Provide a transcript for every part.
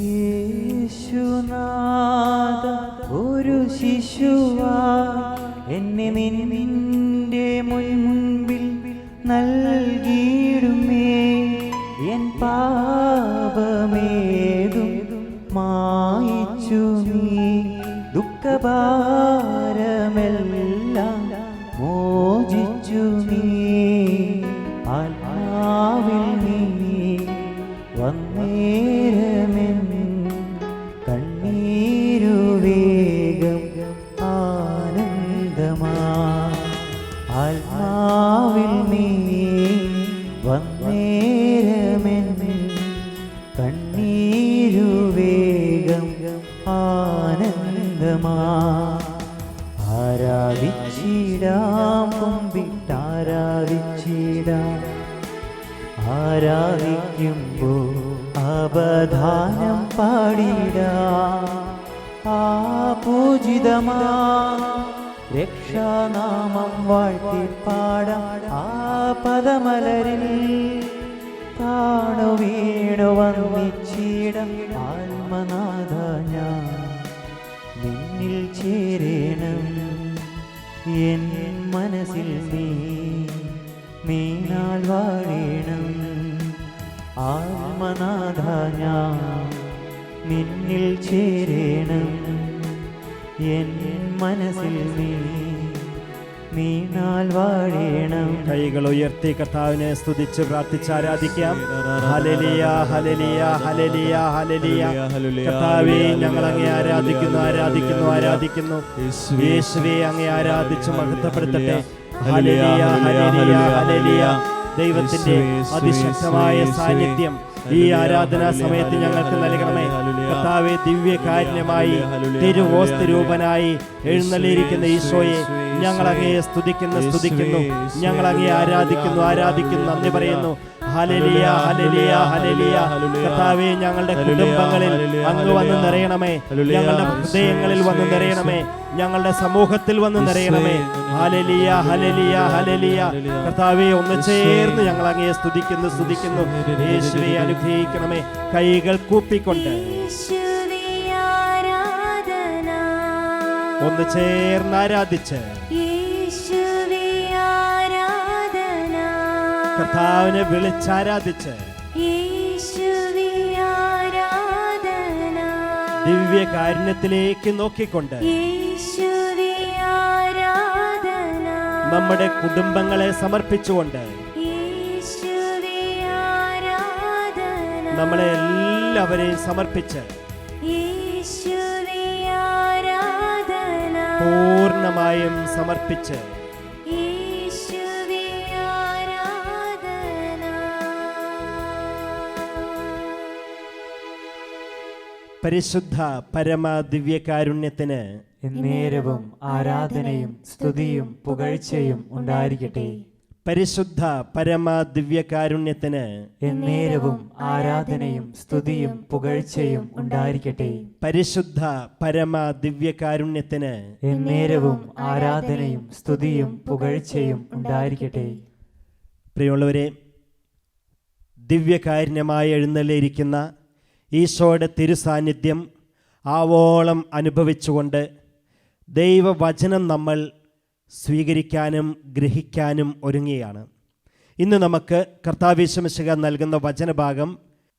യേശുനാഥ ഒരു ശിശുവാ എന്നെ നിന്റെ മുൻപിൽ നൽകിയിടുമേ. എൻ പാപമേതും മായിച്ചു നീ, ദുഃഖഭാരമെല്ലാം മോചിച്ചു നീ. ആത്മാവിൽ നീ വന്നേരമെൻ കണ്ണീരുവേഗം ആനന്ദമാ. ആത്മാവിൽ നീ വന്നേരമെൻ കണ്ണീരുവേഗം ആനന്ദമാ. ആരാധിച്ചിടാം കുമ്പിട്ടാരാധിച്ചിടാം. ആരാധിക്കുമ്പോൾ അപദാനം പാടിടാം. ആ പൂജിതമാ രക്ഷാനാമം വാഴ്ത്തി പാടാം. ആ പദമലരിൽ താണു വീണു വന്നിച്ചിടം. ആത്മനാഥ ഞാൻ നിന്നിൽ ചേരണം. എൻ മനസ്സിൽ നീനാൽ വാഴണം. ആത്മനാഥ ഞാൻ നിന്നിൽ ചേരണം. എൻ മനസ്സിൽ നീനാൽ വാഴണം. കൈകൾ ഉയർത്തി കർത്താവിനെ സ്തുതിച്ച് പ്രാർത്ഥിച്ച് ആരാധിക്കാം. ഹല്ലേലൂയ ഹല്ലേലൂയ ഹല്ലേലൂയ ഹല്ലേലൂയ. കർത്താവേ, ഞങ്ങൾ അങ്ങേ ആരാധിക്കുന്നു ആരാധിക്കുന്നു ആരാധിക്കുന്നു. യേശുവേ, അങ്ങേ ആരാധിച്ച് മഹത്വപ്പെടുത്തട്ടെ. ഹല്ലേലൂയ ഹല്ലേലൂയ ഹല്ലേലൂയ. ദൈവത്തിന്റെ അതിശക്തമായ സാന്നിധ്യം ഈ ആരാധനാ സമയത്ത് ഞങ്ങൾക്ക് നൽകണമേ. കർത്താവേ, ദിവ്യകാരുണ്യമായി തിരുവോസ്തു രൂപനായി എഴുന്നള്ളിയിരിക്കുന്ന ഈശോയെ ഞങ്ങൾ അങ്ങയെ സ്തുതിക്കുന്നു. ഞങ്ങൾ അങ്ങയെ ആരാധിക്കുന്നു. നന്ദി പറയുന്നു. ഹല്ലേലൂയ ഹല്ലേലൂയ ഹല്ലേലൂയ. കർത്താവേ, ഞങ്ങളുടെ കുടുംബങ്ങളിൽ അങ്ങ് വന്ന് നിറയണമേ. ഞങ്ങളുടെ ഹൃദയങ്ങളിൽ വന്ന് നിറയണമേ. ഞങ്ങളുടെ സമൂഹത്തിൽ വന്ന് നിറയണമേ. ഹല്ലേലൂയ ഹല്ലേലൂയ ഹല്ലേലൂയ. കർത്താവേ, ഒന്ന് ചേർന്ന് ഞങ്ങൾ അങ്ങയെ സ്തുതിക്കുന്നു. യേശുവേ, അനുഗ്രഹിക്കണമേ. കൈകൾ കൂപ്പിക്കൊണ്ട് ഒന്ന് ചേർന്ന് ആരാധിച്ച് കർത്താവിനെ വിളിച്ചാരാധിച്ച് ദിവ്യകാരുണ്യത്തിലേക്ക് നോക്കിക്കൊണ്ട് നമ്മുടെ കുടുംബങ്ങളെ സമർപ്പിച്ചുകൊണ്ട് നമ്മളെ എല്ലാവരെയും സമർപ്പിച്ച് പൂർണ്ണമായും സമർപ്പിച്ച് പരിശുദ്ധ പരമ ദിവ്യകാരുണ്യത്തിന് എന്നേരവും ആരാധനയും സ്തുതിയും പുകഴ്ചയും ഉണ്ടായിരിക്കട്ടെ. പരിശുദ്ധ പരമ ദിവ്യകാരുണ്യത്തിന് എന്നേരവും ആരാധനയും സ്തുതിയും പുകഴ്ചയും ഉണ്ടായിരിക്കട്ടെ. പരിശുദ്ധ പരമ ദിവ്യകാരുണ്യത്തിന് എന്നേരവും ആരാധനയും സ്തുതിയും പുകഴ്ചയും ഉണ്ടായിരിക്കട്ടെ. പ്രിയമുള്ളവരെ, ദിവ്യകാരുണ്യമായി എഴുന്നള്ളിയിരിക്കുന്ന ഈശോയുടെ തിരുസാന്നിധ്യം ആവോളം അനുഭവിച്ചുകൊണ്ട് ദൈവവചനം നമ്മൾ സ്വീകരിക്കാനും ഗ്രഹിക്കാനും ഒരുങ്ങുകയാണ്. ഇന്ന് നമുക്ക് കർത്താവ് യേശു മിശിഹ നൽകുന്ന വചനഭാഗം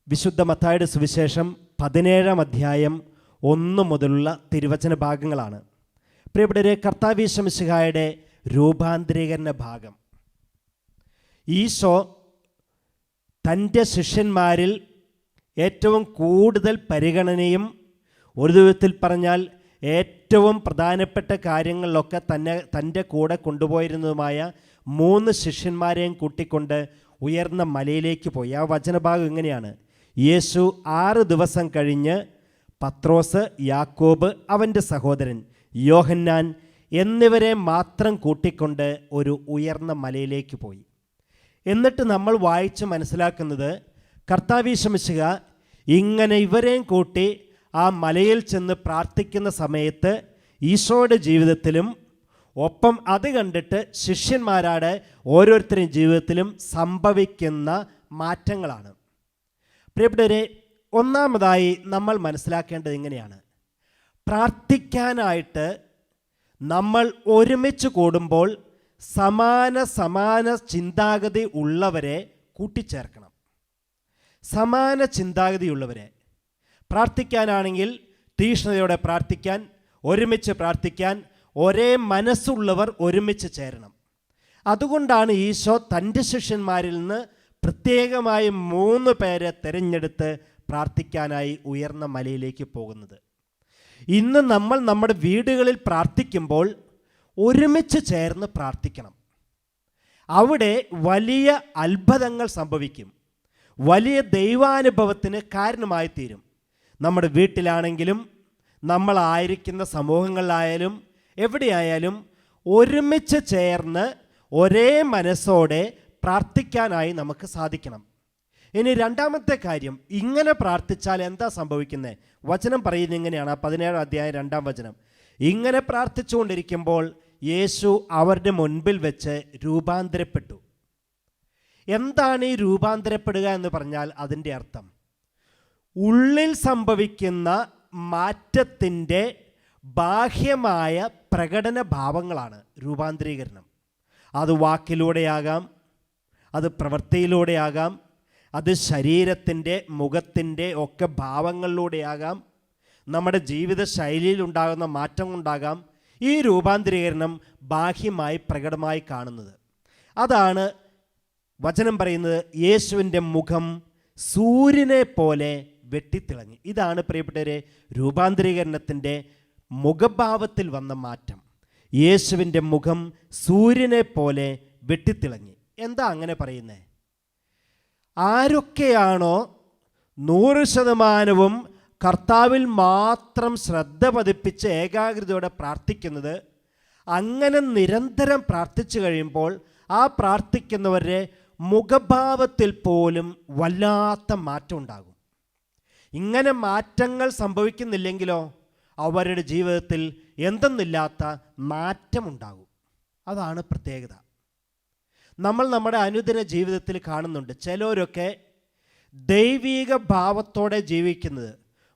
വിശുദ്ധ മത്തായിയുടെ സുവിശേഷം 17-ാം അധ്യായം 1 മുതലുള്ള തിരുവചന ഭാഗങ്ങളാണ്. പ്രിയപ്പെട്ടവരെ, കർത്താവ് യേശു മിശിഹായുടെ രൂപാന്തരീകരണ ഭാഗം. ഈശോ തൻ്റെ ശിഷ്യന്മാരിൽ ഏറ്റവും കൂടുതൽ പരിഗണനയും, ഒരു വിധത്തിൽ പറഞ്ഞാൽ ഏറ്റവും പ്രധാനപ്പെട്ട കാര്യങ്ങളിലൊക്കെ തൻ്റെ കൂടെ കൊണ്ടുപോയിരുന്നതുമായ 3 ശിഷ്യന്മാരെയും കൂട്ടിക്കൊണ്ട് ഉയർന്ന മലയിലേക്ക് പോയി. ആ വചനഭാഗം ഇങ്ങനെയാണ്: യേശു 6 ദിവസം കഴിഞ്ഞ് പത്രോസ്, യാക്കോബ്, അവൻ്റെ സഹോദരൻ യോഹന്നാൻ എന്നിവരെ മാത്രം കൂട്ടിക്കൊണ്ട് ഒരു ഉയർന്ന മലയിലേക്ക് പോയി. എന്നിട്ട് നമ്മൾ വായിച്ച് മനസ്സിലാക്കുന്നത്, കർത്താവ് യേശു മിശിഹ ഇങ്ങനെ ഇവരെയും കൂട്ടി ആ മലയിൽ ചെന്ന് പ്രാർത്ഥിക്കുന്ന സമയത്ത് ഈശോയുടെ ജീവിതത്തിലും ഒപ്പം അത് കണ്ടിട്ട് ശിഷ്യന്മാരുടെ ഓരോരുത്തരുടെയും ജീവിതത്തിലും സംഭവിക്കുന്ന മാറ്റങ്ങളാണ്. പ്രിയപ്പെട്ടവരെ, ഒന്നാമതായി നമ്മൾ മനസ്സിലാക്കേണ്ടത് ഇങ്ങനെയാണ്: പ്രാർത്ഥിക്കാനായിട്ട് നമ്മൾ ഒരുമിച്ച് കൂടുമ്പോൾ സമാന ചിന്താഗതി ഉള്ളവരെ കൂട്ടിച്ചേർക്കണം. സമാന ചിന്താഗതിയുള്ളവരെ പ്രാർത്ഥിക്കാനാണെങ്കിൽ തീക്ഷ്ണതയോടെ പ്രാർത്ഥിക്കാൻ, ഒരുമിച്ച് പ്രാർത്ഥിക്കാൻ, ഒരേ മനസ്സുള്ളവർ ഒരുമിച്ച് ചേരണം. അതുകൊണ്ടാണ് ഈശോ തൻ്റെ ശിഷ്യന്മാരിൽ നിന്ന് പ്രത്യേകമായി 3 പേരെ തിരഞ്ഞെടുത്ത് പ്രാർത്ഥിക്കാനായി ഉയർന്ന മലയിലേക്ക് പോകുന്നത്. ഇന്ന് നമ്മൾ നമ്മുടെ വീടുകളിൽ പ്രാർത്ഥിക്കുമ്പോൾ ഒരുമിച്ച് ചേർന്ന് പ്രാർത്ഥിക്കണം. അവിടെ വലിയ അത്ഭുതങ്ങൾ സംഭവിക്കും, വലിയ ദൈവാനുഭവത്തിന് കാരണമായി തീരും. നമ്മുടെ വീട്ടിലാണെങ്കിലും നമ്മളായിരിക്കുന്ന സമൂഹങ്ങളിലായാലും എവിടെയായാലും ഒരുമിച്ച് ചേർന്ന് ഒരേ മനസ്സോടെ പ്രാർത്ഥിക്കാനായി നമുക്ക് സാധിക്കണം. ഇനി രണ്ടാമത്തെ കാര്യം, ഇങ്ങനെ പ്രാർത്ഥിച്ചാൽ എന്താ സംഭവിക്കുന്നത്? വചനം പറയുന്നത് ഇങ്ങനെയാണ്, 17 അധ്യായം 2-ാം വചനം. ഇങ്ങനെ പ്രാർത്ഥിച്ചുകൊണ്ടിരിക്കുമ്പോൾ യേശു അവരുടെ മുൻപിൽ വെച്ച് രൂപാന്തരപ്പെട്ടു. എന്താണ് ഈ രൂപാന്തരപ്പെടുക എന്ന് പറഞ്ഞാൽ അതിൻ്റെ അർത്ഥം ഉള്ളിൽ സംഭവിക്കുന്ന മാറ്റത്തിൻ്റെ ബാഹ്യമായ പ്രകടന ഭാവങ്ങളാണ് രൂപാന്തരീകരണം. അത് വാക്കിലൂടെയാകാം, അത് പ്രവൃത്തിയിലൂടെയാകാം, അത് ശരീരത്തിൻ്റെ മുഖത്തിൻ്റെ ഒക്കെ ഭാവങ്ങളിലൂടെയാകാം, നമ്മുടെ ജീവിത ശൈലിയിലുണ്ടാകുന്ന മാറ്റം കൊണ്ടാകാം ഈ രൂപാന്തരീകരണം ബാഹ്യമായി പ്രകടമായി കാണുന്നത്. അതാണ് വചനം പറയുന്നത്, യേശുവിൻ്റെ മുഖം സൂര്യനെ പോലെ വെട്ടിത്തിളങ്ങി. ഇതാണ് പ്രിയപ്പെട്ടവരെ രൂപാന്തരീകരണത്തിൻ്റെ മുഖഭാവത്തിൽ വന്ന മാറ്റം. യേശുവിൻ്റെ മുഖം സൂര്യനെ പോലെ വെട്ടിത്തിളങ്ങി. എന്താ അങ്ങനെ പറയുന്നത്? ആരൊക്കെയാണോ 100% കർത്താവിൽ മാത്രം ശ്രദ്ധ പതിപ്പിച്ച് ഏകാഗ്രതയോടെ പ്രാർത്ഥിക്കുന്നത്, അങ്ങനെ നിരന്തരം പ്രാർത്ഥിച്ചു കഴിയുമ്പോൾ ആ പ്രാർത്ഥിക്കുന്നവരുടെ മുഖഭാവത്തിൽ പോലും വല്ലാത്ത മാറ്റം ഉണ്ടാകും. ഇങ്ങനെ മാറ്റങ്ങൾ സംഭവിക്കുന്നില്ലെങ്കിലോ അവരുടെ ജീവിതത്തിൽ എന്തെന്നില്ലാത്ത മാറ്റമുണ്ടാകും. അതാണ് പ്രത്യേകത. നമ്മൾ നമ്മുടെ അനുദിന ജീവിതത്തിൽ കാണുന്നുണ്ട് ചിലരൊക്കെ ദൈവീക ഭാവത്തോടെ ജീവിക്കുന്നത്,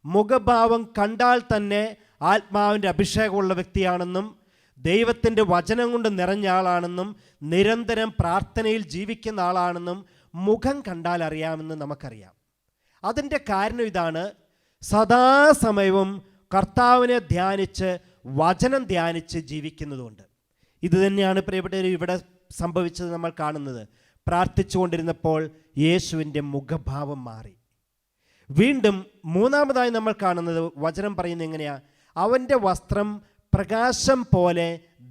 മുഖഭാവം കണ്ടാൽ തന്നെ ആത്മാവിൻ്റെ അഭിഷേകമുള്ള വ്യക്തിയാണെന്നും ദൈവത്തിൻ്റെ വചനം കൊണ്ട് നിറഞ്ഞ ആളാണെന്നും നിരന്തരം പ്രാർത്ഥനയിൽ ജീവിക്കുന്ന ആളാണെന്നും മുഖം കണ്ടാൽ അറിയാമെന്ന് നമുക്കറിയാം. അതിൻ്റെ കാരണം ഇതാണ്, സദാസമയവും കർത്താവിനെ ധ്യാനിച്ച് വചനം ധ്യാനിച്ച് ജീവിക്കുന്നതുകൊണ്ട്. ഇത് തന്നെയാണ് പ്രിയപ്പെട്ടവർ ഇവിടെ സംഭവിച്ചത്. നമ്മൾ കാണുന്നത് പ്രാർത്ഥിച്ചു കൊണ്ടിരുന്നപ്പോൾ യേശുവിൻ്റെ മുഖഭാവം മാറി. വീണ്ടും മൂന്നാമതായി നമ്മൾ കാണുന്നത് വചനം പറയുന്നത് എങ്ങനെയാ? അവൻ്റെ വസ്ത്രം പ്രകാശം പോലെ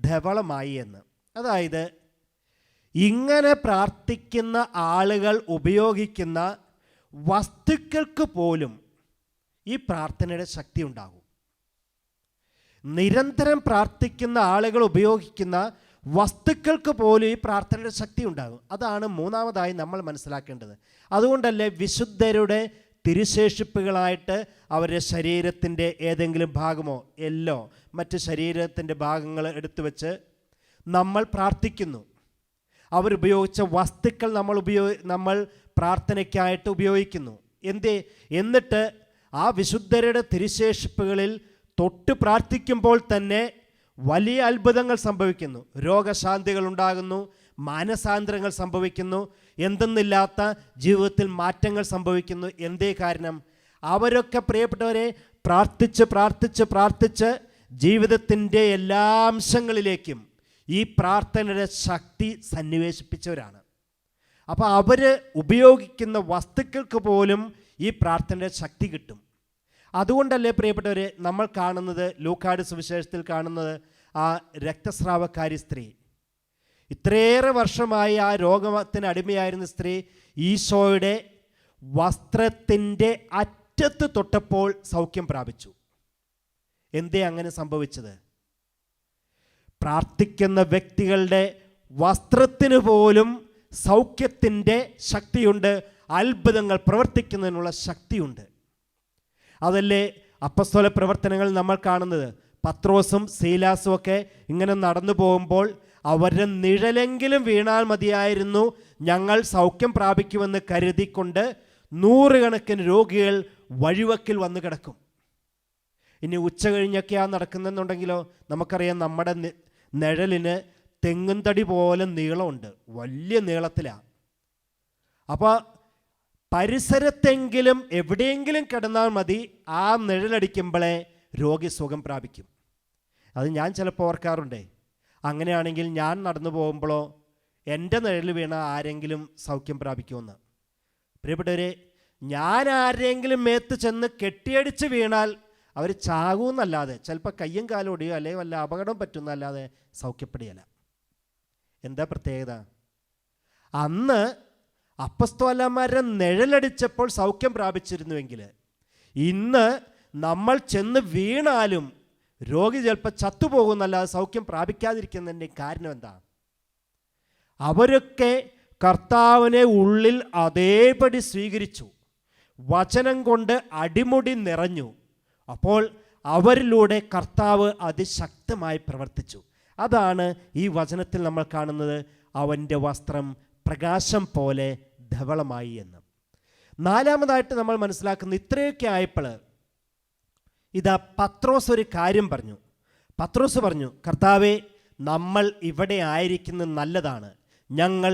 ധവളമായി എന്ന്. അതായത് ഇങ്ങനെ പ്രാർത്ഥിക്കുന്ന ആളുകൾ ഉപയോഗിക്കുന്ന വസ്തുക്കൾക്ക് പോലും ഈ പ്രാർത്ഥനയുടെ ശക്തി ഉണ്ടാകും. നിരന്തരം പ്രാർത്ഥിക്കുന്ന ആളുകൾ ഉപയോഗിക്കുന്ന വസ്തുക്കൾക്ക് പോലും ഈ പ്രാർത്ഥനയുടെ ശക്തി ഉണ്ടാകും. അതാണ് മൂന്നാമതായി നമ്മൾ മനസ്സിലാക്കേണ്ടത്. അതുകൊണ്ടല്ലേ വിശുദ്ധരുടെ തിരുശേഷിപ്പുകളായിട്ട് അവരുടെ ശരീരത്തിൻ്റെ ഏതെങ്കിലും ഭാഗമോ എല്ലോ മറ്റ് ശരീരത്തിൻ്റെ ഭാഗങ്ങൾ എടുത്തു വെച്ച് നമ്മൾ പ്രാർത്ഥിക്കുന്നു. അവരുപയോഗിച്ച വസ്തുക്കൾ നമ്മൾ പ്രാർത്ഥനയ്ക്കായിട്ട് ഉപയോഗിക്കുന്നു. എന്നിട്ട് ആ വിശുദ്ധരുടെ തിരുശേഷിപ്പുകളിൽ തൊട്ട് പ്രാർത്ഥിക്കുമ്പോൾ തന്നെ വലിയ അത്ഭുതങ്ങൾ സംഭവിക്കുന്നു. രോഗശാന്തികൾ ഉണ്ടാകുന്നു, മാനസാന്തരങ്ങൾ സംഭവിക്കുന്നു, എന്തെന്നില്ലാത്ത ജീവിതത്തിൽ മാറ്റങ്ങൾ സംഭവിക്കുന്നു. എന്തേ കാരണം? അവരൊക്കെ പ്രിയപ്പെട്ടവരെ പ്രാർത്ഥിച്ച് പ്രാർത്ഥിച്ച് പ്രാർത്ഥിച്ച് ജീവിതത്തിൻ്റെ എല്ലാ അംശങ്ങളിലേക്കും ഈ പ്രാർത്ഥനയുടെ ശക്തി സന്നിവേശിപ്പിച്ചവരാണ്. അപ്പോൾ അവർ ഉപയോഗിക്കുന്ന വസ്തുക്കൾക്ക് പോലും ഈ പ്രാർത്ഥനയുടെ ശക്തി കിട്ടും. അതുകൊണ്ടല്ലേ പ്രിയപ്പെട്ടവരെ നമ്മൾ കാണുന്നത്, ലൂക്കായുടെ സുവിശേഷത്തിൽ കാണുന്നത്, ആ രക്തസ്രാവക്കാരി സ്ത്രീ, ഇത്രയേറെ വർഷമായി ആ രോഗത്തിന് അടിമയായിരുന്ന സ്ത്രീ ഈശോയുടെ വസ്ത്രത്തിൻ്റെ അറ്റത്ത് തൊട്ടപ്പോൾ സൗഖ്യം പ്രാപിച്ചു. എന്തേ അങ്ങനെ സംഭവിച്ചത്? പ്രാർത്ഥിക്കുന്ന വ്യക്തികളുടെ വസ്ത്രത്തിന് പോലും സൗഖ്യത്തിൻ്റെ ശക്തിയുണ്ട്, അത്ഭുതങ്ങൾ പ്രവർത്തിക്കുന്നതിനുള്ള ശക്തിയുണ്ട്. അതല്ലേ അപ്പസ്തോല പ്രവർത്തനങ്ങൾ നമ്മൾ കാണുന്നത്. പത്രോസും സീലാസും ഒക്കെ ഇങ്ങനെ നടന്നു പോകുമ്പോൾ അവരുടെ നിഴലെങ്കിലും വീണാൽ മതിയായിരുന്നു, ഞങ്ങൾ സൗഖ്യം പ്രാപിക്കുമെന്ന് കരുതിക്കൊണ്ട് നൂറുകണക്കിന് രോഗികൾ വഴിവക്കിൽ വന്ന് കിടക്കും. ഇനി ഉച്ച കഴിഞ്ഞൊക്കെയാണ് നടക്കുന്നെന്നുണ്ടെങ്കിലോ, നമുക്കറിയാം നമ്മുടെ നിഴലിന് തെങ്ങും തടി പോലെ നീളമുണ്ട്, വലിയ നീളത്തിലാണ്. അപ്പോൾ പരിസരത്തെങ്കിലും എവിടെയെങ്കിലും കിടന്നാൽ മതി, ആ നിഴലടിക്കുമ്പോഴേ രോഗി സുഖം പ്രാപിക്കും. അത് ഞാൻ ചിലപ്പോൾ ഓർക്കാറുണ്ടേ. അങ്ങനെയാണെങ്കിൽ ഞാൻ നടന്നു പോകുമ്പോഴോ എൻ്റെ നിഴൽ വീണ ആരെങ്കിലും സൗഖ്യം പ്രാപിക്കുമെന്ന്. പ്രിയപ്പെട്ടവരെ, ഞാൻ ആരെങ്കിലും മേത്ത് ചെന്ന് കെട്ടിയടിച്ച് വീണാൽ അവർ ചാകുമെന്നല്ലാതെ, ചിലപ്പോൾ കയ്യും കാലും ഒടിയോ അല്ലെങ്കിൽ വല്ല അപകടം പറ്റുന്നല്ലാതെ സൗഖ്യപ്പെടുകയില്ല. എന്താ പ്രത്യേകത? അന്ന് അപ്പസ്തോലന്മാരുടെ നിഴലടിച്ചപ്പോൾ സൗഖ്യം പ്രാപിച്ചിരുന്നുവെങ്കിൽ ഇന്ന് നമ്മൾ ചെന്ന് വീണാലും രോഗി ചിലപ്പോൾ ചത്തുപോകുന്നല്ലാതെ സൗഖ്യം പ്രാപിക്കാതിരിക്കുന്നതിൻ്റെ കാരണം എന്താ? അവരൊക്കെ കർത്താവിനെ ഉള്ളിൽ അതേപടി സ്വീകരിച്ചു, വചനം കൊണ്ട് അടിമുടി നിറഞ്ഞു. അപ്പോൾ അവരിലൂടെ കർത്താവ് അതിശക്തമായി പ്രവർത്തിച്ചു. അതാണ് ഈ വചനത്തിൽ നമ്മൾ കാണുന്നത്. അവൻ്റെ വസ്ത്രം പ്രകാശം പോലെ ധവളമായി എന്ന്. നാലാമതായിട്ട് നമ്മൾ മനസ്സിലാക്കുന്നത്, ഇത്രയൊക്കെ ആയപ്പോൾ ഇതാ പത്രോസ് ഒരു കാര്യം പറഞ്ഞു. പത്രോസ് പറഞ്ഞു, കർത്താവേ, നമ്മൾ ഇവിടെ ആയിരിക്കുന്നത് നല്ലതാണ്. ഞങ്ങൾ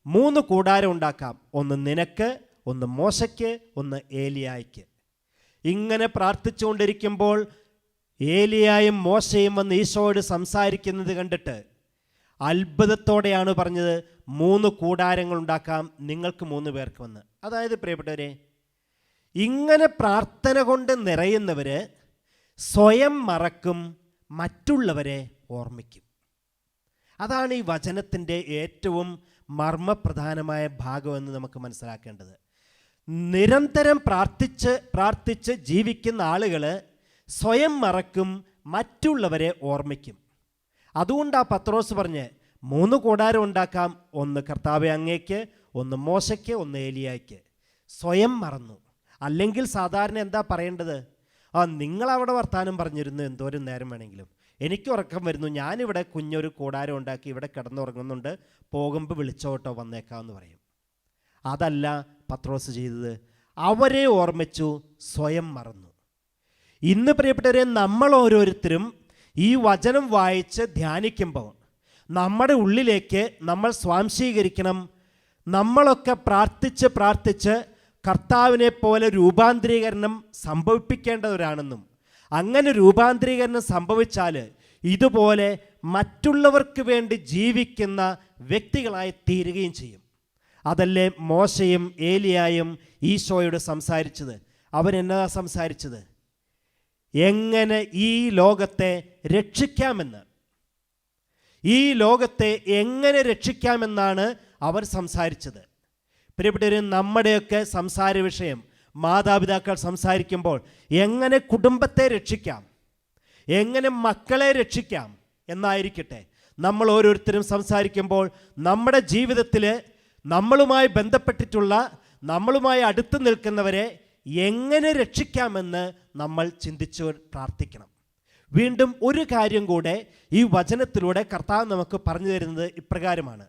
3 കൂടാരം ഉണ്ടാക്കാം, ഒന്ന് നിനക്ക്, ഒന്ന് മോശയ്ക്ക്, ഒന്ന് ഏലിയായ്ക്ക്. ഇങ്ങനെ പ്രാർത്ഥിച്ചുകൊണ്ടിരിക്കുമ്പോൾ ഏലിയായും മോശയും വന്ന് ഈശോയോട് സംസാരിക്കുന്നത് കണ്ടിട്ട് അത്ഭുതത്തോടെയാണ് പറഞ്ഞത്, 3 കൂടാരങ്ങൾ ഉണ്ടാക്കാം, നിങ്ങൾക്ക് 3 പേർക്ക് വന്ന്. അതായത് പ്രിയപ്പെട്ടവരെ, ഇങ്ങനെ പ്രാർത്ഥന കൊണ്ട് നിറയുന്നവർ സ്വയം മറക്കും, മറ്റുള്ളവരെ ഓർമ്മിക്കും. അതാണ് ഈ വചനത്തിൻ്റെ ഏറ്റവും മർമ്മപ്രധാനമായ ഭാഗമെന്ന് നമുക്ക് മനസ്സിലാക്കേണ്ടത്. നിരന്തരം പ്രാർത്ഥിച്ച് ജീവിക്കുന്ന ആളുകൾ സ്വയം മറക്കും, മറ്റുള്ളവരെ ഓർമ്മിക്കും. അതുകൊണ്ടാണ് പത്രോസ് പറഞ്ഞ് 3 കൂടാരം ഉണ്ടാക്കാം, ഒന്ന് കർത്താവെ അങ്ങേക്ക്, ഒന്ന് മോശയ്ക്ക്, ഒന്ന് ഏലിയായ്ക്ക്. സ്വയം മറന്നു. അല്ലെങ്കിൽ സാധാരണ എന്താ പറയേണ്ടത്? നിങ്ങളവിടെ വർത്താനം പറഞ്ഞിരുന്നു എന്തോരം നേരം വേണമെങ്കിലും, എനിക്ക് ഉറക്കം വരുന്നു, ഞാനിവിടെ കുഞ്ഞൊരു കൂടാരം ഉണ്ടാക്കി ഇവിടെ കിടന്നുറങ്ങുന്നുണ്ട്, പോകുമ്പോൾ വിളിച്ചോട്ടോ വന്നേക്കാമെന്ന് പറയും. അതല്ല പത്രോസ് ചെയ്തത്. അവരെ ഓർമ്മിച്ചു, സ്വയം മറന്നു. ഇന്ന് പ്രിയപ്പെട്ടവരെ, നമ്മൾ ഓരോരുത്തരും ഈ വചനം വായിച്ച് ധ്യാനിക്കുമ്പോൾ നമ്മുടെ ഉള്ളിലേക്ക് നമ്മൾ സ്വാംശീകരിക്കണം, നമ്മളൊക്കെ പ്രാർത്ഥിച്ച് കർത്താവിനെ പോലെ രൂപാന്തരീകരണം സംഭവിപ്പിക്കേണ്ടവരാണെന്നും, അങ്ങനെ രൂപാന്തരീകരണം സംഭവിച്ചാൽ ഇതുപോലെ മറ്റുള്ളവർക്ക് വേണ്ടി ജീവിക്കുന്ന വ്യക്തികളായി തീരുകയും ചെയ്യും. അതല്ലേ മോശയും ഏലിയായും ഈശോയോട് സംസാരിച്ചത്? അവരെന്നതാ സംസാരിച്ചത്? എങ്ങനെ ഈ ലോകത്തെ രക്ഷിക്കാമെന്ന്, ഈ ലോകത്തെ എങ്ങനെ രക്ഷിക്കാമെന്നാണ് അവർ സംസാരിച്ചത്. പ്രിയപ്പെട്ടവരെ, നമ്മുടെയൊക്കെ സംസാര വിഷയം മാതാപിതാക്കൾ സംസാരിക്കുമ്പോൾ എങ്ങനെ കുടുംബത്തെ രക്ഷിക്കാം, എങ്ങനെ മക്കളെ രക്ഷിക്കാം എന്നായിരിക്കട്ടെ. നമ്മൾ ഓരോരുത്തരും സംസാരിക്കുമ്പോൾ നമ്മുടെ ജീവിതത്തിൽ നമ്മളുമായി ബന്ധപ്പെട്ടിട്ടുള്ള, നമ്മളുമായി അടുത്ത് നിൽക്കുന്നവരെ എങ്ങനെ രക്ഷിക്കാമെന്ന് നമ്മൾ ചിന്തിച്ച് പ്രാർത്ഥിക്കണം. വീണ്ടും ഒരു കാര്യം കൂടെ ഈ വചനത്തിലൂടെ കർത്താവ് നമുക്ക് പറഞ്ഞു തരുന്നത് ഇപ്രകാരമാണ്.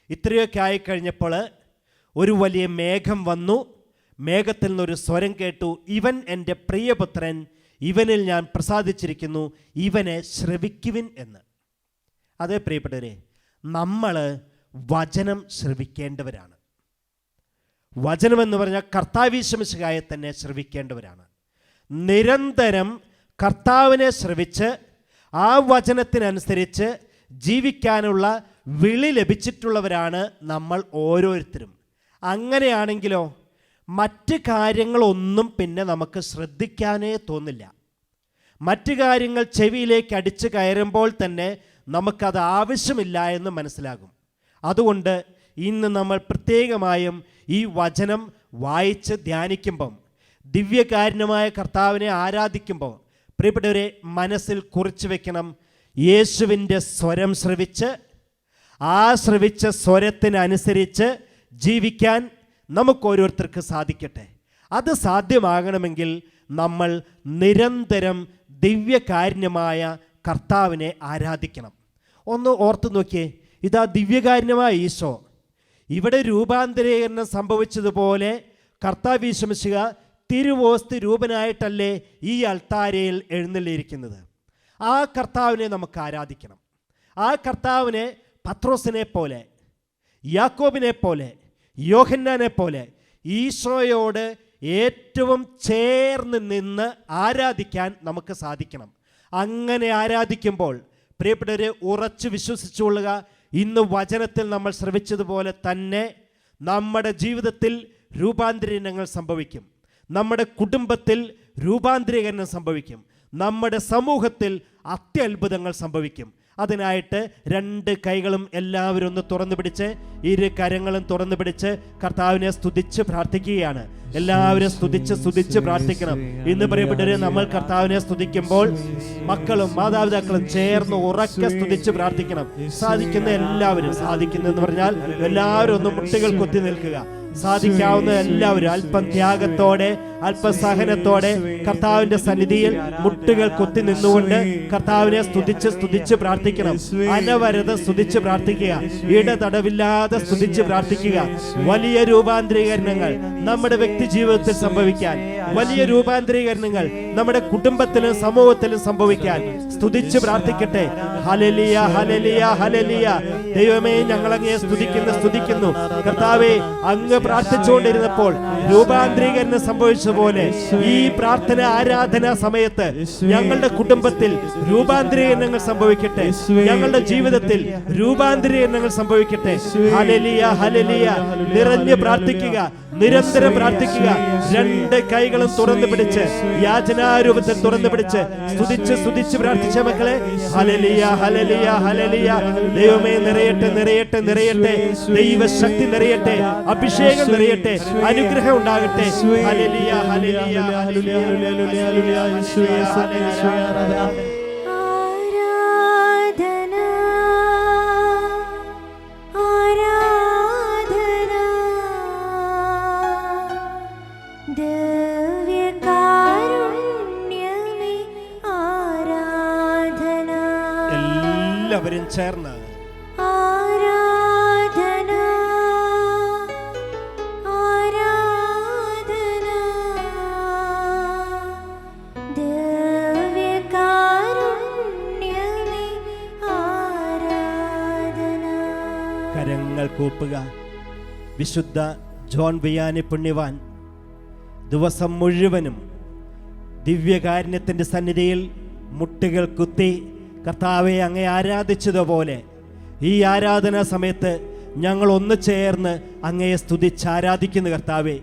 ഇത്രയൊക്കെ ആയിക്കഴിഞ്ഞപ്പോൾ ഒരു വലിയ മേഘം വന്നു, മേഘത്തിൽ നിന്നൊരു സ്വരം കേട്ടു, ഇവൻ എൻ്റെ പ്രിയപുത്രൻ, ഇവനിൽ ഞാൻ പ്രസാദിച്ചിരിക്കുന്നു, ഇവനെ ശ്രവിക്കുവിൻ എന്ന്. അതേ പ്രിയപ്പെട്ടവരെ, നമ്മൾ വചനം ശ്രവിക്കേണ്ടവരാണ്. വചനമെന്ന് പറഞ്ഞാൽ കർത്താവീശമിശിഹായെ തന്നെ ശ്രവിക്കേണ്ടവരാണ്. നിരന്തരം കർത്താവിനെ ശ്രവിച്ച് ആ വചനത്തിനനുസരിച്ച് ജീവിക്കാനുള്ള വിളി ലഭിച്ചിട്ടുള്ളവരാണ് നമ്മൾ ഓരോരുത്തരും. അങ്ങനെയാണെങ്കിലോ മറ്റ് കാര്യങ്ങളൊന്നും പിന്നെ നമുക്ക് ശ്രദ്ധിക്കാനേ തോന്നില്ല. മറ്റു കാര്യങ്ങൾ ചെവിയിലേക്ക് അടിച്ചു കയറുമ്പോൾ തന്നെ നമുക്കത് ആവശ്യമില്ല എന്ന് മനസ്സിലാകും. അതുകൊണ്ട് ഇന്ന് നമ്മൾ പ്രത്യേകമായും ഈ വചനം വായിച്ച് ധ്യാനിക്കുമ്പം, ദിവ്യകാരുണ്യമായ കർത്താവിനെ ആരാധിക്കുമ്പോൾ പ്രിയപ്പെട്ടവരെ മനസ്സിൽ കുറിച്ചു വെക്കണം, യേശുവിൻ്റെ സ്വരം ശ്രവിച്ച് ആ ശ്രവിച്ച സ്വരത്തിനനുസരിച്ച് ജീവിക്കാൻ നമുക്ക് ഓരോരുത്തർക്ക് സാധിക്കട്ടെ. അത് സാധ്യമാകണമെങ്കിൽ നമ്മൾ നിരന്തരം ദിവ്യകാരുണ്യമായ കർത്താവിനെ ആരാധിക്കണം. ഒന്ന് ഓർത്തു നോക്കിയേ, ഇതാ ദിവ്യകാരുണ്യമായ ഈശോ ഇവിടെ രൂപാന്തരീകരണം സംഭവിച്ചതുപോലെ കർത്താവ് യേശു മിശിഹ തിരുവോസ്തി രൂപനായിട്ടല്ലേ ഈ അൾത്താരയിൽ എഴുന്നള്ളിയിരിക്കുന്നത്. ആ കർത്താവിനെ നമുക്ക് ആരാധിക്കണം. ആ കർത്താവിനെ പത്രോസിനെ പോലെ, യാക്കോബിനെ പോലെ, യോഹന്നാനെ പോലെ ഈശോയോട് ഏറ്റവും ചേർന്ന് നിന്ന് ആരാധിക്കാൻ നമുക്ക് സാധിക്കണം. അങ്ങനെ ആരാധിക്കുമ്പോൾ പ്രിയപ്പെട്ടവരെ, ഉറച്ചു വിശ്വസിച്ചുകൊള്ളുക, ഇന്ന് വചനത്തിൽ നമ്മൾ ശ്രവിച്ചതുപോലെ തന്നെ നമ്മുടെ ജീവിതത്തിൽ രൂപാന്തരീകരണങ്ങൾ സംഭവിക്കും. നമ്മുടെ കുടുംബത്തിൽ രൂപാന്തരീകരണം സംഭവിക്കും. നമ്മുടെ സമൂഹത്തിൽ അത്യത്ഭുതങ്ങൾ സംഭവിക്കും. അതിനായിട്ട് രണ്ട് കൈകളും എല്ലാവരും ഒന്ന് തുറന്നു പിടിച്ച്, ഇരു കരങ്ങളും തുറന്നു പിടിച്ച് കർത്താവിനെ സ്തുതിച്ച് പ്രാർത്ഥിക്കുകയാണ്. എല്ലാവരും സ്തുതിച്ച് പ്രാർത്ഥിക്കണം. ഇന്ന് പ്രിയപ്പെട്ടവരെ, നമ്മൾ കർത്താവിനെ സ്തുതിക്കുമ്പോൾ മക്കളും മാതാപിതാക്കളും ചേർന്ന് ഉറക്കെ സ്തുതിച്ച് പ്രാർത്ഥിക്കണം. സാധിക്കുന്ന എല്ലാവരും, സാധിക്കുന്നെന്ന് പറഞ്ഞാൽ എല്ലാവരും ഒന്ന് മുട്ടുകൾ കുത്തി നിൽക്കുക. സാധിക്കാവുന്ന എല്ലാവരും അല്പം ത്യാഗത്തോടെ, അല്പം സഹനത്തോടെ കർത്താവിന്റെ സന്നിധിയിൽ മുട്ടുകൾ കുത്തി നിന്നുകൊണ്ട് കർത്താവിനെ സ്തുതിച്ച് പ്രാർത്ഥിക്കണം. അനവരത സ്തുതിച്ച് പ്രാർത്ഥിക്കുക, ഇടതടവില്ലാതെ സ്തുതിച്ച് പ്രാർത്ഥിക്കുക. വലിയ രൂപാന്തരീകരണങ്ങൾ നമ്മുടെ വ്യക്തി ജീവിതത്തിൽ സംഭവിക്കാൻ, വലിയ രൂപാന്തരീകരണങ്ങൾ നമ്മുടെ കുടുംബത്തിലും സമൂഹത്തിലും സംഭവിക്കാൻ സ്തുതിച്ച് പ്രാർത്ഥിക്കട്ടെ. ഹല്ലേലൂയ, ഹല്ലേലൂയ, ഹല്ലേലൂയ. ദൈവമേ, ഞങ്ങൾ അങ്ങയെ സ്തുതിക്കുന്നു. കർത്താവേ, അങ്ങ് പ്രാർത്ഥിച്ചുകൊണ്ടിരുന്നപ്പോൾ രൂപാന്തരീകരണം സംഭവിച്ചതുപോലെ ഈ പ്രാർത്ഥന ആരാധന സമയത്ത് ഞങ്ങളുടെ കുടുംബത്തിൽ രൂപാന്തരീകരണങ്ങൾ സംഭവിക്കട്ടെ. ഞങ്ങളുടെ ജീവിതത്തിൽ രൂപാന്തരീകരണങ്ങൾ സംഭവിക്കട്ടെ. Hallelujah, hallelujah. നിറഞ്ഞ് പ്രാർത്ഥിക്കുക, നിരന്തരം പ്രാർത്ഥിക്കുക. രണ്ട് കൈകളും തുറന്നു പിടിച്ച്, യാചനാരൂപത്തിൽ തുറന്നു പിടിച്ച് സ്തുതിച്ച് പ്രാർത്ഥിച്ച മക്കളെ, ഹല്ലേലൂയ, ഹല്ലേലൂയ, ഹല്ലേലൂയ. ദൈവമേ, നിറയട്ടെ. ദൈവശക്തി നിറയട്ടെ, അഭിഷേകം നിറയട്ടെ, അനുഗ്രഹം ഉണ്ടാകട്ടെ. ഹല്ലേലൂയ, ഹല്ലേലൂയ, ഹല്ലേലൂയ, ഹല്ലേലൂയ. എല്ലാവരും ചേർന്ന് കരങ്ങൾ കൂപ്പുക. വിശുദ്ധ ജോൺ വിയാനി പുണ്യവാൻ ദിവസം മുഴുവനും ദിവ്യകാരുണ്യത്തിൻ്റെ സന്നിധിയിൽ മുട്ടുകൾ കുത്തി കർത്താവെ അങ്ങേ ആരാധിച്ചതുപോലെ ഈ ആരാധനാ സമയത്ത് ഞങ്ങൾ ഒന്ന് ചേർന്ന് അങ്ങയെ സ്തുതിച്ച് ആരാധിക്കുന്നു. കർത്താവെ,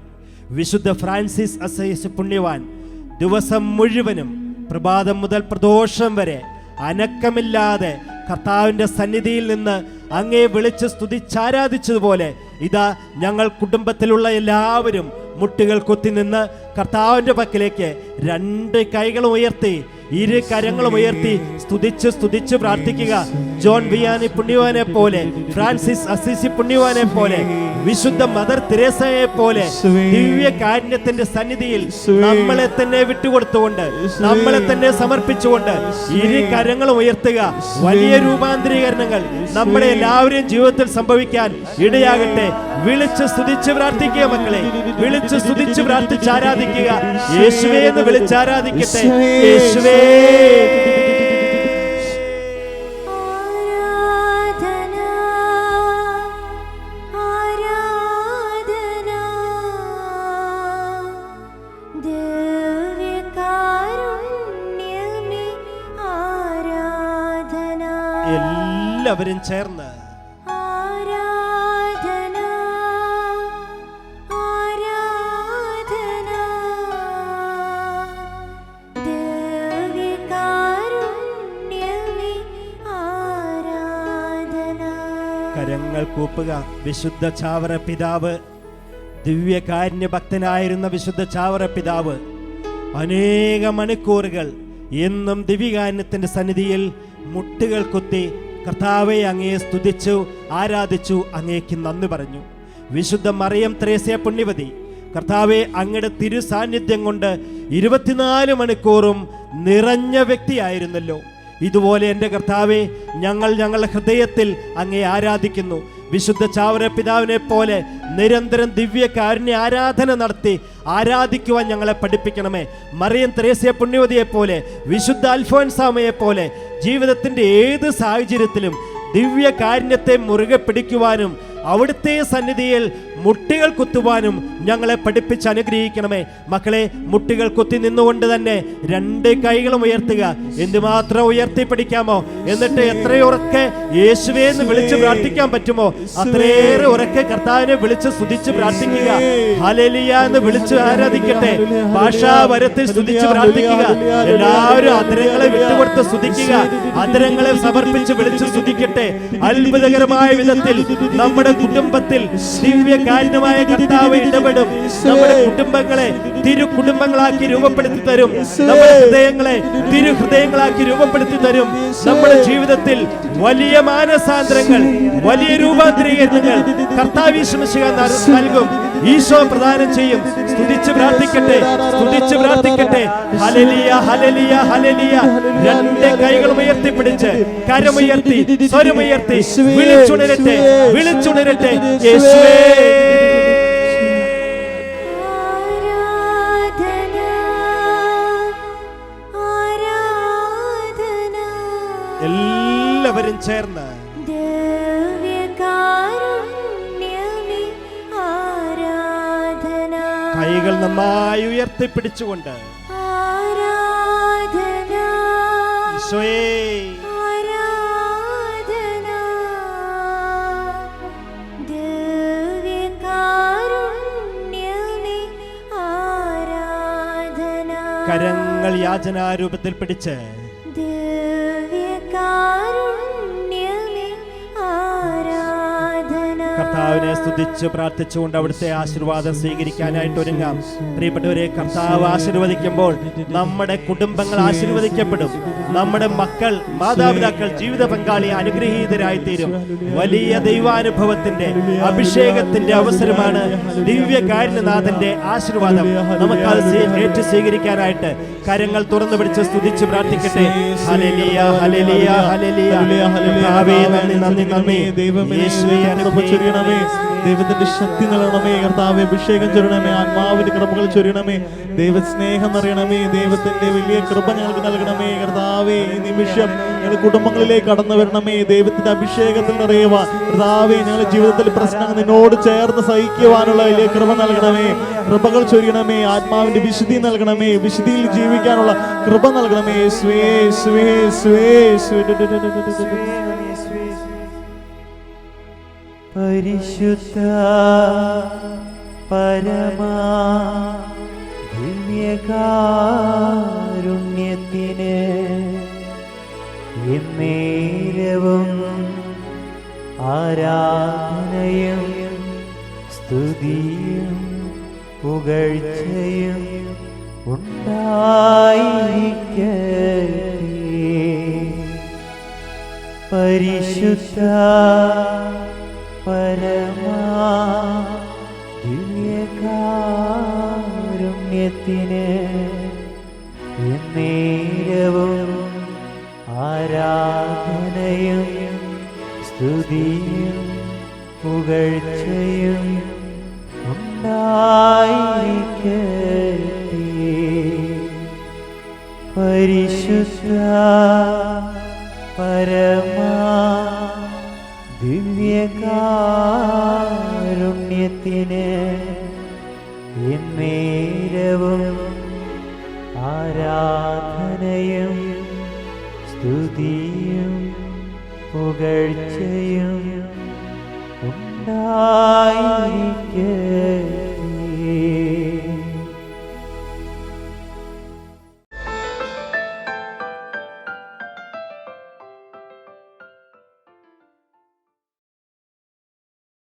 വിശുദ്ധ ഫ്രാൻസിസ് അസീസി പുണ്യവാൻ ദിവസം മുഴുവനും പ്രഭാതം മുതൽ പ്രദോഷം വരെ അനക്കമില്ലാതെ കർത്താവിൻ്റെ സന്നിധിയിൽ നിന്ന് അങ്ങേ വിളിച്ച് സ്തുതിച്ചാരാധിച്ചതുപോലെ ഇതാ ഞങ്ങൾ കുടുംബത്തിലുള്ള എല്ലാവരും മുട്ടുകൾ കുത്തി നിന്ന് കർത്താവിൻ്റെ പക്കലേക്ക് രണ്ട് കൈകളും ഉയർത്തി, ഇരു കരങ്ങളും ഉയർത്തി സ്തുതിച്ച് പ്രാർത്ഥിക്കുക. ജോൺ വിയാനി പുണ്യവാനെ പോലെ, ഫ്രാൻസിസ് അസീസി പുണ്യവാനെ പോലെ, വിശുദ്ധ മദർ തെരേസയെ പോലെ ദിവ്യ കാരുണ്യത്തിന്റെ സന്നിധിയിൽ നമ്മളെ തന്നെ വിട്ടുകൊടുത്തുകൊണ്ട്, നമ്മളെ തന്നെ സമർപ്പിച്ചുകൊണ്ട് ഇരു കരങ്ങളും ഉയർത്തുക. വലിയ രൂപാന്തരീകരണങ്ങൾ നമ്മുടെ എല്ലാവരുടെയും ജീവിതത്തിൽ സംഭവിക്കാൻ ഇടയാകട്ടെ. വിളിച്ച് സ്തുതിച്ച് പ്രാർത്ഥിക്കുക മക്കളെ, വിളിച്ച് സ്തുതിച്ച് പ്രാർത്ഥിച്ച് ആരാധിക്കുക. യേശുവേ എന്ന് വിളിച്ചാരാധിക്കട്ടെ. യേശുവേ. എല്ലാവരും ചേർന്ന് കരങ്ങൾ കൂപ്പുക. വിശുദ്ധ ചാവറ പിതാവ്, ദിവ്യകാരുണ്യ ഭക്തനായിരുന്ന വിശുദ്ധ ചാവറ പിതാവ് അനേക മണിക്കൂറുകൾ എന്നും ദിവ്യകാരുണ്യത്തിന്റെ സന്നിധിയിൽ മുട്ടുകൾ കുത്തി കർത്താവെ അങ്ങയെ സ്തുതിച്ചു ആരാധിച്ചു, അങ്ങേക്ക് നന്ദി പറഞ്ഞു. വിശുദ്ധ മറിയം ത്രേസ്യ പുണ്യവതി, കർത്താവെ അങ്ങയുടെ തിരു സാന്നിധ്യം കൊണ്ട് 24 മണിക്കൂറും നിറഞ്ഞ വ്യക്തിയായിരുന്നല്ലോ. ഇതുപോലെ എൻ്റെ കർത്താവെ, ഞങ്ങളുടെ ഹൃദയത്തിൽ അങ്ങയെ ആരാധിക്കുന്നു. വിശുദ്ധ ചാവറ പിതാവിനെ പോലെ നിരന്തരം ദിവ്യകാരുണ്യ ആരാധന നടത്തി ആരാധിക്കുവാൻ ഞങ്ങളെ പഠിപ്പിക്കണമേ. മറിയം ത്രേസ്യ പുണ്യവതിയെ പോലെ, വിശുദ്ധ അൽഫോൻസാമയെ പോലെ ജീവിതത്തിൻ്റെ ഏത് സാഹചര്യത്തിലും ദിവ്യകാരുണ്യത്തെ മുറുകെ പിടിക്കുവാനും അവിടുത്തെ സന്നിധിയിൽ മുട്ടികൾ കുത്തുവാനും ഞങ്ങളെ പഠിപ്പിച്ച് അനുഗ്രഹിക്കണമേ. മക്കളെ, മുട്ടികൾ കുത്തി നിന്നുകൊണ്ട് തന്നെ 2 കൈകളും ഉയർത്തുക. എന്തുമാത്രം ഉയർത്തി പിടിക്കാമോ, എന്നിട്ട് എത്രയുറക്കെ യേശുവേ എന്ന് വിളിച്ച് പ്രാർത്ഥിക്കാൻ പറ്റുമോ അത്രയേറെ ഉറക്കെ കർത്താവിനെ വിളിച്ച് സ്തുതിച്ച് പ്രാർത്ഥിക്കുക. ഹല്ലേലൂയ എന്ന് വിളിച്ച് ആരാധിക്കട്ടെ. ഭാഷാവരത്തിൽ സ്തുതിച്ച് പ്രാർത്ഥിക്കുക. എല്ലാവരും അധരങ്ങളെ വിട്ടുകൊടുത്ത് സ്തുതിക്കുക. അധരങ്ങളെ സമർപ്പിച്ച് വിളിച്ച് സ്തുതിക്കട്ടെ. അത്ഭുതകരമായ വിധത്തിൽ നമ്മുടെ കുടുംബത്തിൽ ദിവ്യകാരുണ്യമായ കർത്താവ് ഇടപെടും. നമ്മുടെ കുടുംബങ്ങളെ തിരുകുടുംബങ്ങളാക്കി രൂപപ്പെടുത്തി തരും. നമ്മുടെ ഹൃദയങ്ങളെ തിരുഹൃദയങ്ങളാക്കി രൂപപ്പെടുത്തി തരും. നമ്മുടെ ജീവിതത്തിൽ വലിയ മാനസാന്തരങ്ങൾ, വലിയ രൂപാന്തരീകരണങ്ങൾ കർത്താവ് നൽകും. ഈശോ പ്രദാനം ചെയ്യും. സ്തുതിച്ച് പ്രാർത്ഥിക്കട്ടെ, സ്തുതിച്ച് പ്രാർത്ഥിക്കട്ടെ. ഹല്ലേലൂയ, ഹല്ലേലൂയ, ഹല്ലേലൂയ. 2 കൈകളും ഉയർത്തിപ്പിടിച്ച് കരമുയർത്തി സ്വരമുയർത്തി വിളിച്ചുണരട്ടെ, വിളിച്ചുണരട്ടെ. യേശുവേ എല്ലാവരും ചേർന്ന് കൈകൾ നന്നായി ഉയർത്തിപ്പിടിച്ചുകൊണ്ട് ഈശോയേ കരങ്ങൾ യാചനാരൂപത്തിൽ പിടിച്ച് കർത്താവിനെ സ്തുതിച്ച് പ്രാർത്ഥിച്ചുകൊണ്ട് അവിടുത്തെ ആശീർവാദം സ്വീകരിക്കാനായിട്ട് ഒരുങ്ങാം. പ്രിയപ്പെട്ടവരെ, കർത്താവ് ആശീർവദിക്കുമ്പോൾ നമ്മുടെ കുടുംബങ്ങൾ ആശീർവദിക്കപ്പെടും. നമ്മുടെ മക്കൾ, മാതാപിതാക്കൾ, ജീവിത പങ്കാളി അനുഗ്രഹീതരായി തീരും. വലിയ ദൈവാനുഭവത്തിന്റെ അഭിഷേകത്തിന്റെ അവസരമാണ് ദിവ്യകാരുണ്യനാഥന്റെ ആശീർവാദം. നമുക്കത് ഏറ്റു സ്വീകരിക്കാനായിട്ട് കരങ്ങൾ തുറന്നു പിടിച്ച് സ്തുതിച്ച് പ്രാർത്ഥിക്കട്ടെ. ഹല്ലേലൂയ, ഹല്ലേലൂയ, ഹല്ലേലൂയ. കർത്താവേ, നന്ദി, നന്ദി, നന്ദി. യേശുവേ അനുഗ്രഹിക്കണമേ. ദൈവത്തിന്റെ ശക്തി നൽകണമേ. കർത്താവേ, അഭിഷേകം ചൊരിയണമേ. ആത്മാവിന്റെ കൃപകൾ ചൊരിയണമേ. ദൈവസ്നേഹം നിറയണമേ. ദൈവത്തിന്റെ വലിയ കൃപ ഞങ്ങൾക്ക് നൽകണമേ. കർത്താവേ, ഈ നിമിഷം ഞങ്ങളുടെ കുടുംബങ്ങളിലേക്ക് കടന്നു വരണമേ. ദൈവത്തിന്റെ അഭിഷേകത്തിൽ നിറയുവാൻ കർത്താവേ, ഞങ്ങളുടെ ജീവിതത്തിൽ പ്രശ്നങ്ങൾ നിന്നോട് ചേർന്ന് സഹിക്കുവാനുള്ള വലിയ കൃപ നൽകണമേ. കൃപകൾ ചൊരിയണമേ. ആത്മാവിന്റെ വിശുദ്ധി നൽകണമേ. വിശുദ്ധിയിൽ ജീവിക്കാനുള്ള കൃപ നൽകണമേ. പരിശുദ്ധ പരമാ ദിവ്യകാരുണ്യത്തിന് എന്നേരവും ആരാധനയും സ്തുതിയും പുകഴ്ചയും ഉണ്ടായിരിക്കട്ടെ. പരിശുദ്ധ പരമാ ദിവ്യകാരുണ്യത്തിന് എന്നേരവും ആരാധനയും സ്തുതിയും പുകഴ്ചയും ഉണ്ടായിരിക്കട്ടെ. പരിശുദ്ധ പരമാ ദിവ്യകാരുണ്യത്തിന് എന്നേരവും ആരാധനയും സ്തുതിയും പുകഴ്ചയും ഉണ്ടായിരിക്കട്ടെ.